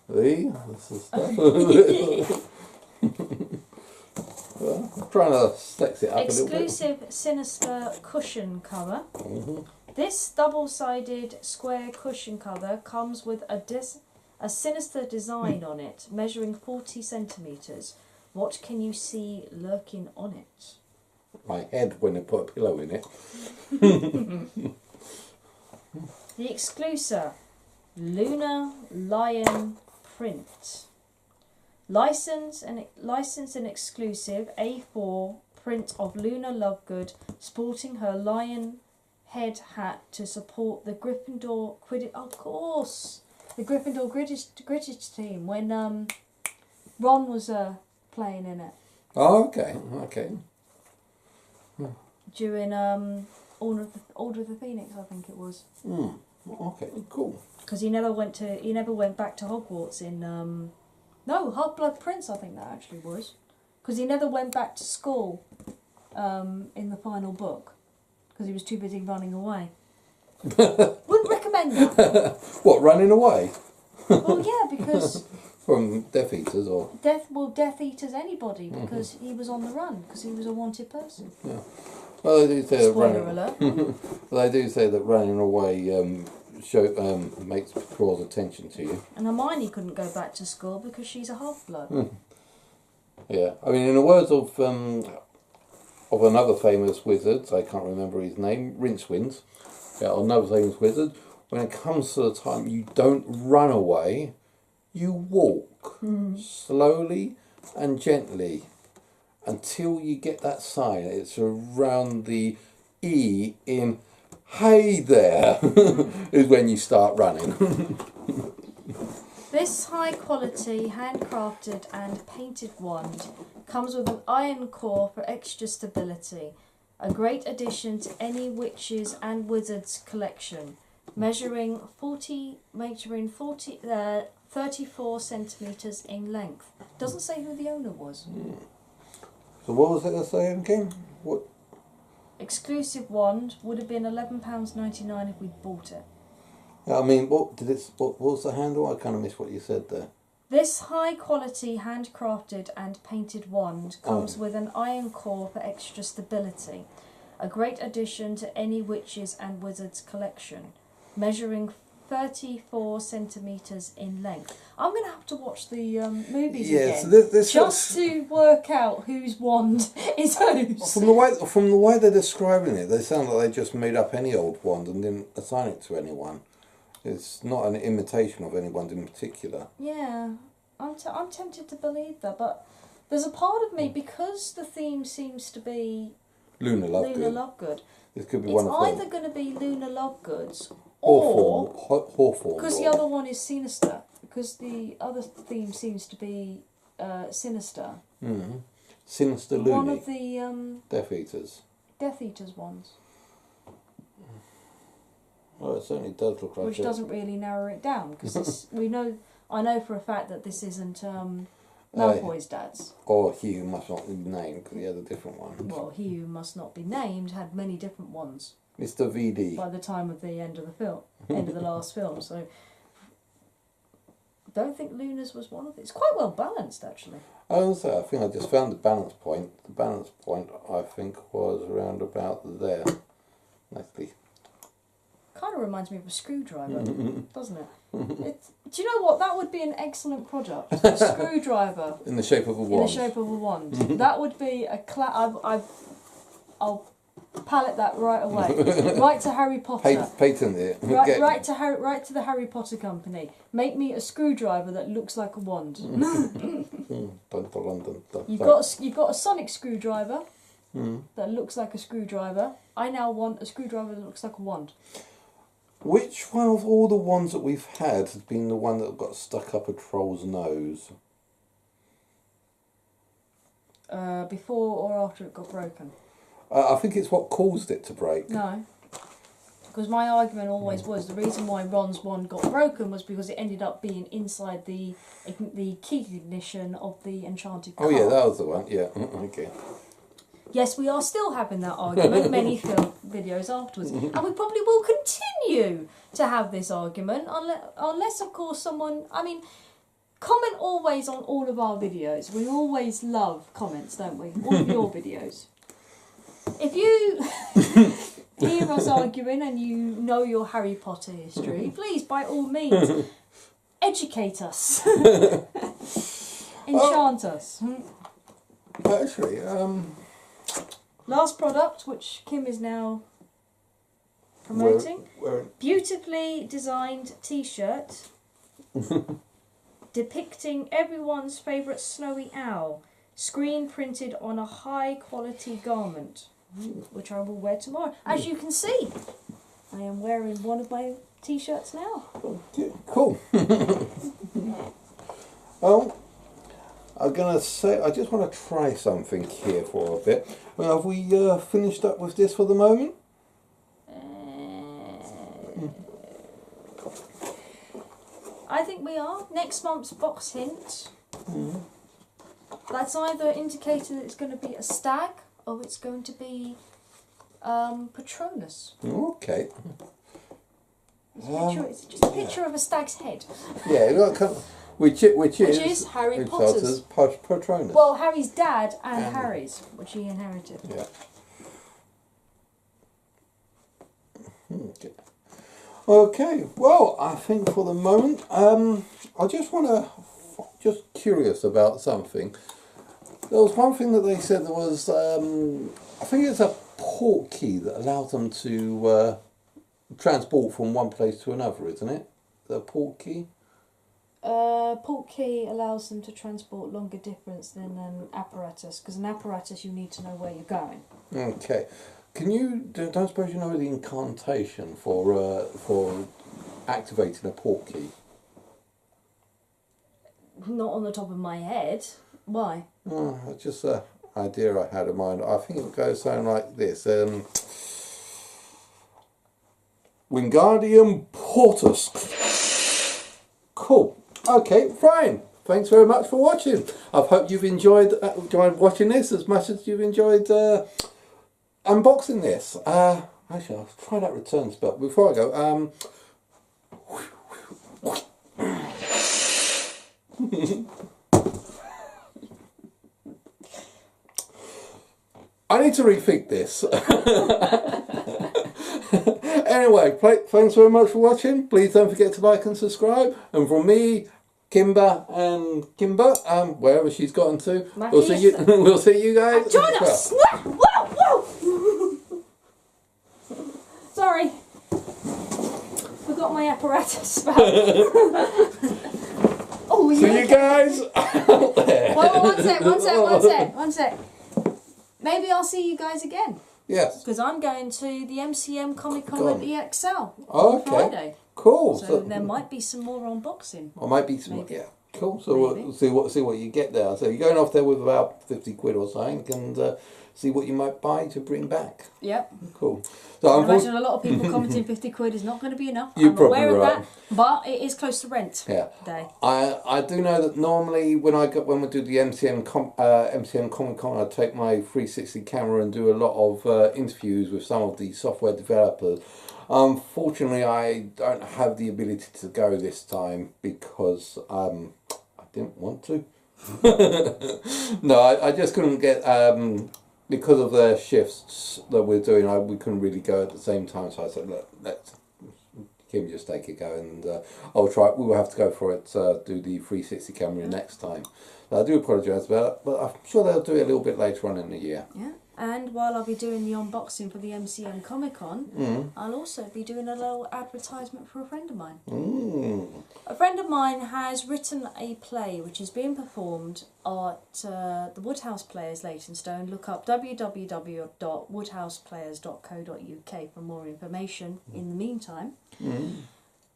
Speaker 1: This is stuff. Well, I'm trying to sex it up a little bit.
Speaker 2: Exclusive sinister cushion cover. This double-sided square cushion cover comes with a sinister design on it, measuring 40 centimetres. What can you see lurking on it?
Speaker 1: My head when I put a pillow in it.
Speaker 2: The exclusive Lunar Lion print. License and exclusive A4 print of Luna Lovegood sporting her lion head hat to support the Gryffindor Quidditch. Of course, the Gryffindor Quidditch team when Ron was playing in it.
Speaker 1: Oh, okay, okay.
Speaker 2: During Order of the Phoenix, I think it was.
Speaker 1: Okay, cool.
Speaker 2: Because he never went back to Hogwarts in no, Half-Blood Prince, I think that actually was. Because he never went back to school in the final book. Because he was too busy running away. Wouldn't recommend that.
Speaker 1: What, running away?
Speaker 2: Well, yeah, because...
Speaker 1: From Death Eaters, or...?
Speaker 2: Death Eaters anybody, because he was on the run, because he was a wanted person.
Speaker 1: Yeah. Well, they do say
Speaker 2: Spoiler alert.
Speaker 1: Well, they do say that running away draws attention to you.
Speaker 2: And Hermione couldn't go back to school because she's a half-blood.
Speaker 1: Yeah, I mean, in the words of another famous wizard, I can't remember his name, Rincewind, another famous wizard, when it comes to the time you don't run away, you walk slowly and gently until you get that sign. It's around the E in "Hey there" is when you start running.
Speaker 2: This high quality, handcrafted and painted wand comes with an iron core for extra stability. A great addition to any witches and wizards collection. Measuring 34 centimetres in length. Doesn't say who the owner was.
Speaker 1: So what was it saying again? What?
Speaker 2: Exclusive wand would have been £11.99 if we'd bought it.
Speaker 1: I mean, what was the handle? I kind of missed what you said there.
Speaker 2: This high quality handcrafted and painted wand comes with an iron core for extra stability. A great addition to any witches and wizards collection. Measuring 34 centimetres in length. I'm going to have to watch the movies again,
Speaker 1: so this
Speaker 2: just to work out whose wand is whose.
Speaker 1: From the way they're describing it, they sound like they just made up any old wand and didn't assign it to anyone. It's not an imitation of anyone in particular.
Speaker 2: Yeah, I'm tempted to believe that, but there's a part of me, because the theme seems to be
Speaker 1: Luna
Speaker 2: Lovegood.
Speaker 1: This could be
Speaker 2: It's
Speaker 1: one of them.
Speaker 2: either going to be Luna Lovegood's or
Speaker 1: Hawthorne.
Speaker 2: because the other one is Sinister. Because the other theme seems to be Sinister.
Speaker 1: Mm-hmm. Sinister Looney.
Speaker 2: One of the
Speaker 1: Death Eaters.
Speaker 2: Death Eaters ones.
Speaker 1: Well, it certainly does look like
Speaker 2: Which
Speaker 1: it.
Speaker 2: doesn't really narrow it down, because I know for a fact that this isn't Malfoy's dad's.
Speaker 1: Or He Who Must Not Be Named, because he had a different one.
Speaker 2: Well, He Who Must Not Be Named had many different ones
Speaker 1: Mr. VD.
Speaker 2: by the time of the end of the film, end of the last film. So, I don't think Luna's was one of it. It's quite well balanced, actually.
Speaker 1: I think I just found the balance point. The balance point, I think, was around about there. Nicely.
Speaker 2: Kind of reminds me of a screwdriver, doesn't it? Do you know what? That would be an excellent product. A screwdriver
Speaker 1: In the shape of a wand.
Speaker 2: in the shape of a wand. That would be a I'll palette that right away. Right to Harry Potter.
Speaker 1: Patent it.
Speaker 2: Right to the Harry Potter company. Make me a screwdriver that looks like a wand. You've got a sonic screwdriver that looks like a screwdriver. I now want a screwdriver that looks like a wand.
Speaker 1: Which one of all the ones that we've had has been the one that got stuck up a troll's nose?
Speaker 2: Before or after it got broken?
Speaker 1: I think it's what caused it to break.
Speaker 2: No. Because my argument always was the reason why Ron's wand got broken was because it ended up being inside the key ignition of the enchanted car.
Speaker 1: Oh yeah, that was the one. Yeah, okay.
Speaker 2: Yes, we are still having that argument many film videos afterwards. And we probably will continue to have this argument unless of course, someone... I mean, comment always on all of our videos. We always love comments, don't we? All of your videos. If you hear us arguing and you know your Harry Potter history, please, by all means, educate us. Enchant us.
Speaker 1: Actually,
Speaker 2: Last product, which Kim is now promoting. Beautifully designed t-shirt depicting everyone's favourite snowy owl, screen printed on a high quality garment, which I will wear tomorrow. As you can see, I am wearing one of my t-shirts now.
Speaker 1: Cool. Well, I'm gonna say I just want to try something here for a bit. Well, have we finished up with this for the moment?
Speaker 2: I think we are. Next month's box hint. That's either indicating that it's going to be a stag or it's going to be Patronus.
Speaker 1: Okay.
Speaker 2: It's just a picture of a stag's head.
Speaker 1: Yeah, which is
Speaker 2: Harry Potter's
Speaker 1: Patronus.
Speaker 2: Well, Harry's dad and Harry's, which he inherited.
Speaker 1: Yeah. Okay. Well, I think for the moment, I just want to, just curious about something. There was one thing that they said there was, I think it's a port key that allows them to transport from one place to another, isn't it? The port key?
Speaker 2: Port key allows them to transport longer distance than an apparatus, because an apparatus you need to know where you're going.
Speaker 1: Okay. Can you, don't suppose you know the incantation for activating a port key?
Speaker 2: Not on the top of my head. Why?
Speaker 1: Oh, that's just an idea I had in mind. I think it goes something like this. Wingardium Portus. Cool. Okay, fine. Thanks very much for watching. I hope you've enjoyed watching this as much as you've enjoyed unboxing this. Actually, I'll try that return spell. Before I go, I need to rethink this. Anyway, thanks very much for watching. Please don't forget to like and subscribe. And from me, Kimber, wherever she's gotten to, we'll see you. We'll see you guys.
Speaker 2: Join us. Whoa. Sorry, forgot my apparatus. Oh,
Speaker 1: see you guys out there.
Speaker 2: Well, one sec. Maybe I'll see you guys again.
Speaker 1: Yes.
Speaker 2: Because I'm going to the MCM Comic Con at EXL
Speaker 1: on
Speaker 2: Friday.
Speaker 1: Cool.
Speaker 2: So there might be some more unboxing.
Speaker 1: Or might be some. Maybe. Yeah. Cool. So we'll see what you get there. So you're going off there with about 50 quid or something, and see what you might buy to bring back. Yep. Cool. So
Speaker 2: I imagine a lot of people commenting 50 quid is not going to be enough.
Speaker 1: You're
Speaker 2: I'm
Speaker 1: probably
Speaker 2: aware of
Speaker 1: right.
Speaker 2: that, but it is close to rent.
Speaker 1: Yeah.
Speaker 2: Day.
Speaker 1: I do know that normally when we do the MCM Comic Con, I take my 360 camera and do a lot of interviews with some of the software developers. Unfortunately, I don't have the ability to go this time because I didn't want to. No, I just couldn't get because of the shifts that we're doing. We couldn't really go at the same time, so I said, look, Kim, just take a go, and I'll try. We will have to go for it. Do the 360 camera next time. So I do apologise about it, but I'm sure they'll do it a little bit later on in the year. Yeah.
Speaker 2: And while I'll be doing the unboxing for the MCM Comic Con, I'll also be doing a little advertisement for a friend of mine. A friend of mine has written a play which is being performed at the Woodhouse Players Leytonstone. Look up www.woodhouseplayers.co.uk for more information in the meantime.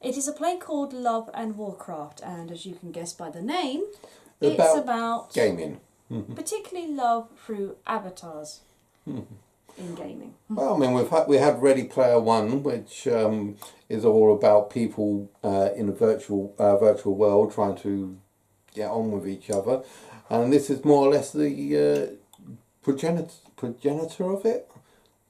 Speaker 2: It is a play called Love and Warcraft, and as you can guess by the name, it's about
Speaker 1: gaming.
Speaker 2: Particularly love through avatars. In gaming.
Speaker 1: Well, I mean, we had Ready Player One, which is all about people in a virtual world trying to get on with each other, and this is more or less the progenitor of it.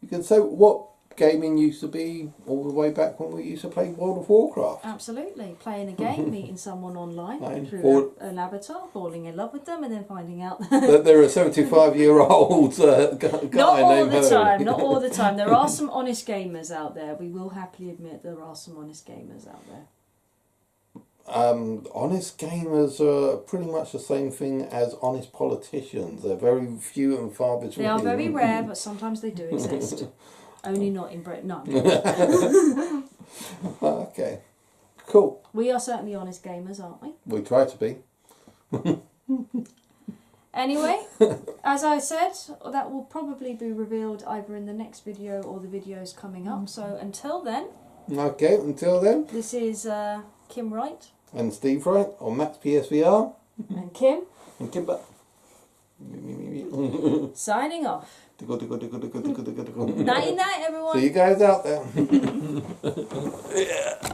Speaker 1: You can say what gaming used to be all the way back when we used to play World of Warcraft.
Speaker 2: Absolutely, playing a game, meeting someone online through an avatar, falling in love with them, and then finding out
Speaker 1: that they're a 75-year-old guy.
Speaker 2: Not all the time. Not all the time. There are some honest gamers out there. We will happily admit there are some honest gamers out there.
Speaker 1: Honest gamers are pretty much the same thing as honest politicians. They're very few and far between.
Speaker 2: They are very rare, but sometimes they do exist. Only not in Britain. No.
Speaker 1: Okay. Cool.
Speaker 2: We are certainly honest gamers, aren't we?
Speaker 1: We try to be.
Speaker 2: Anyway, as I said, that will probably be revealed either in the next video or the videos coming up. So until then.
Speaker 1: Okay, until then.
Speaker 2: This is Kim Wright.
Speaker 1: And Steve Wright on Matt's PSVR.
Speaker 2: And Kim.
Speaker 1: And Kimber.
Speaker 2: Signing off.
Speaker 1: Nighty
Speaker 2: Nighty night, everyone.
Speaker 1: See you guys out there. Yeah.